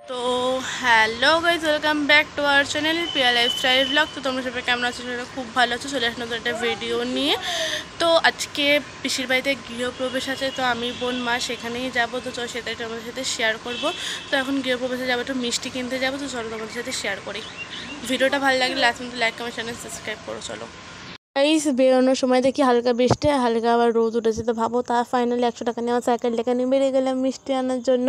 তো hello guys, welcome back to our channel Priya lifestyle blog. তো তোমরা সবাই কেমন আছো? সেটা খুব ভালো আছো। চলে আসলাম একটা ভিডিও নিয়ে। তো আজকে পিসির বাড়িতে গৃহপ্রবেশ আছে, তো আমি বোন মা সেখানেই যাবো। তো চলো সেটাই তোমাদের সাথে শেয়ার করব। তো এখন গৃহপ্রবেশে যাবো, একটু মিষ্টি কিনতে যাবো। তো চলো তোমাদের সাথে শেয়ার করি। ভিডিওটা ভালো লাগলে লাস্ট পর্যন্ত লাইক কমেন্ট চ্যানেল সাবস্ক্রাইব করো। চলো গাইস, বেরোনোর সময় দেখি হালকা বৃষ্টি, হালকা আবার রোদ উঠেছে। তো ভাবো, তা ফাইনালি 100 টাকা নেওয়া সাইকেল লেখা নিয়ে বেরিয়ে গেলাম মিষ্টি আনার জন্য।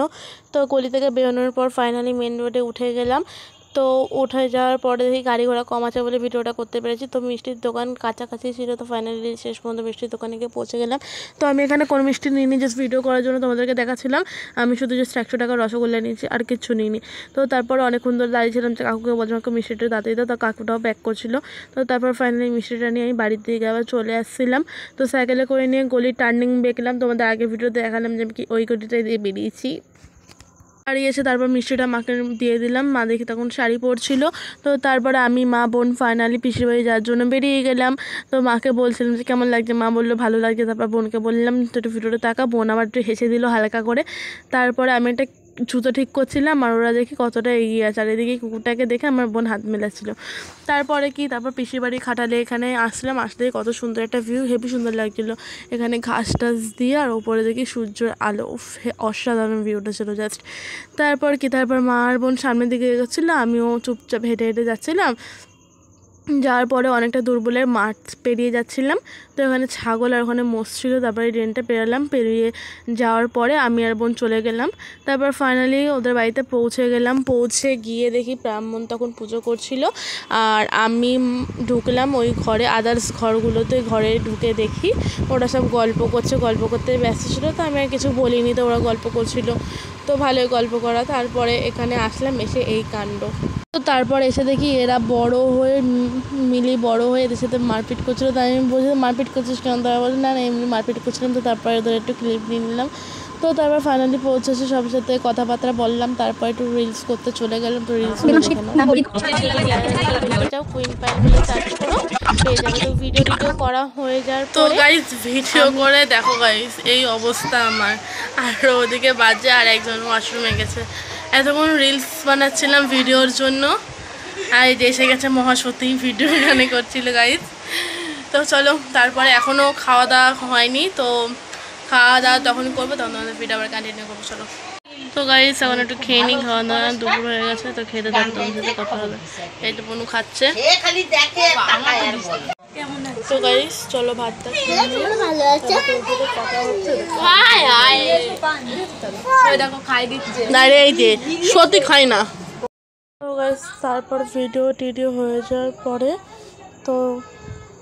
তো গলি থেকে বেরোনোর পর ফাইনালি মেন রোডে উঠে গেলাম। তো উঠে যাওয়ার পরে দেখি গাড়ি ঘোড়া কম আছে বলে ভিডিওটা করতে পেরেছি। তো মিষ্টির দোকান কাছাকাছি ছিল, তো ফাইনালি শেষ পর্যন্ত মিষ্টির দোকানে গিয়ে পৌঁছে গেলাম। তো আমি এখানে কোনো মিষ্টি নিইনি, জাস্ট ভিডিও করার জন্য তোমাদেরকে দেখাচ্ছিলাম। আমি শুধু জাস্ট 100 টাকার রসগোল্লা নিয়েছি, আর কিচ্ছু নিইনি। তো তারপর অনেকক্ষণ ধরে দাঁড়িয়েছিলাম, যে কাকুকে বলছিলাম কাকু মিষ্টিটা তাড়াতাড়ি দাও। তো কাকুটাও ব্যাক করছিল। তো তারপর ফাইনালি মিষ্টিটা নিয়ে আমি বাড়ির দিকে আবার চলে আসছিলাম। তো সাইকেলে করে নিয়ে গলির টার্নিং দেখলাম, তোমাদের আগে ভিডিওতে দেখালাম যে আমি কি ওই গলিটাই দিয়ে বেরিয়েছি। বাড়ি এসে তারপর মিষ্টিটা মাকে দিয়ে দিলাম। মা দেখি তখন শাড়ি পরছিল। তো তারপরে আমি মা বোন ফাইনালি পিসির বাড়ি যাওয়ার জন্য বেরিয়ে গেলাম। তো মাকে বলছিলাম যে কেমন লাগছে, মা বললো ভালো লাগছে। তারপর বোনকে বললাম তো একটু ভিডিওটা তাকা। বোন আবার একটু হেসে দিল হালকা করে। তারপরে আমি একটা জুতো ঠিক করছিলাম, আর ওরা দেখি কতটা এগিয়ে আছে, আর এদিকে কুকুরটাকে দেখে আমার বোন হাত মেলাচ্ছিল। তারপর পিসির বাড়ি খাটালে এখানে আসলাম। আসলে কত সুন্দর একটা ভিউ, হেবি সুন্দর লাগছিলো। এখানে ঘাস টাস দিয়ে, আর ওপরে দেখি সূর্যের আলো, অসাধারণ ভিউটা ছিল জাস্ট। তারপর মা আর বোন সামনের দিকে এগোচ্ছিলো, আমিও চুপচাপ হেঁটে হেঁটে যাচ্ছিলাম। যাওয়ার পরে অনেকটা দূর বলে মাঠ পেরিয়ে যাচ্ছিলাম। তো এখানে ছাগল আর ওখানে মোষ ছিল। তারপরে ট্রেনটা পেরোলাম, পেরিয়ে যাওয়ার পরে আমি আর বোন চলে গেলাম। তারপর ফাইনালি ওদের বাড়িতে পৌঁছে গেলাম। পৌঁছে গিয়ে দেখি ব্রাহ্মণ তখন পুজো করছিল, আর আমি ঢুকলাম ওই ঘরে। আদার্স ঘরগুলোতে ঘরে ঢুকে দেখি ওরা সব গল্প করতে ব্যস্ত ছিল। তো আমি আর কিছু বলিনি, তো ওরা গল্প করছিল। তো ভালোই গল্প করা। তারপরে এখানে আসলাম, এসে এই কাণ্ড। তো তারপর এসে দেখি এরা বড় হয়ে এদের সাথে মারপিট করছিলো। তাই আমি বলছি মারপিট করছিস কেন? তারা বলে না না, এমনি মারপিট করছিলাম। তো তারপরে ওদের একটু ক্লিপ নিয়ে নিলাম। তো তারপর ফাইনালি পৌঁছেছে, সবার সাথে কথাবার্তা বললাম। তারপর একটু রিলস করতে চলে গেলাম। তো রিলস যাও কুইন পাইল বলে সার্চ করো, পেয়ে যাবে। তো ভিডিও করা হয়ে যাওয়ার তো গাইস, ভিডিও করে দেখো গাইস এই অবস্থা আমার। আর ওদিকে বাজে আর একজন ওয়াশরুমে গেছে। এতক্ষণ রিলস বানাচ্ছিলাম ভিডিওর জন্য, আর এই যে এসে গেছে মহাসতী, ভিডিও এখানে করছিল গাইজ। তো চলো, তারপরে এখনও খাওয়া দাওয়া হয়নি। তো খাওয়া দাওয়া তখনই করবো, তখন আমাদের ভিডিও আবার কন্টিনিউ করবো। চলো তো গাইজ, এখন একটু খেয়ে নিই। খাওয়া দাওয়া দুপুর হয়ে গেছে, তো খেতে যাবো, তোমার সাথে কথা হবে। এই তো বনু খাচ্ছে। তো গাইজ চলো ভাতটা এই যে সত্যি খাই না। তো গাইজ তারপর ভিডিও হয়ে যাওয়ার পরে তো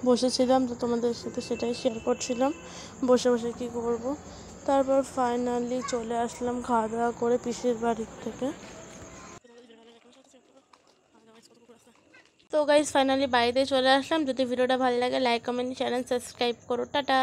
বসেছিলাম, তো তোমাদের সাথে সেটাই শেয়ার করছিলাম, বসে বসে কী করব। তারপর ফাইনালি চলে আসলাম খাওয়া দাওয়া করে পিসির বাড়ি থেকে। তো গাইজ ফাইনালি বাড়িতে চলে আসলাম। যদি ভিডিওটা ভালো লাগে লাইক কমেন্ট চ্যানেল সাবস্ক্রাইব করো। টাটা।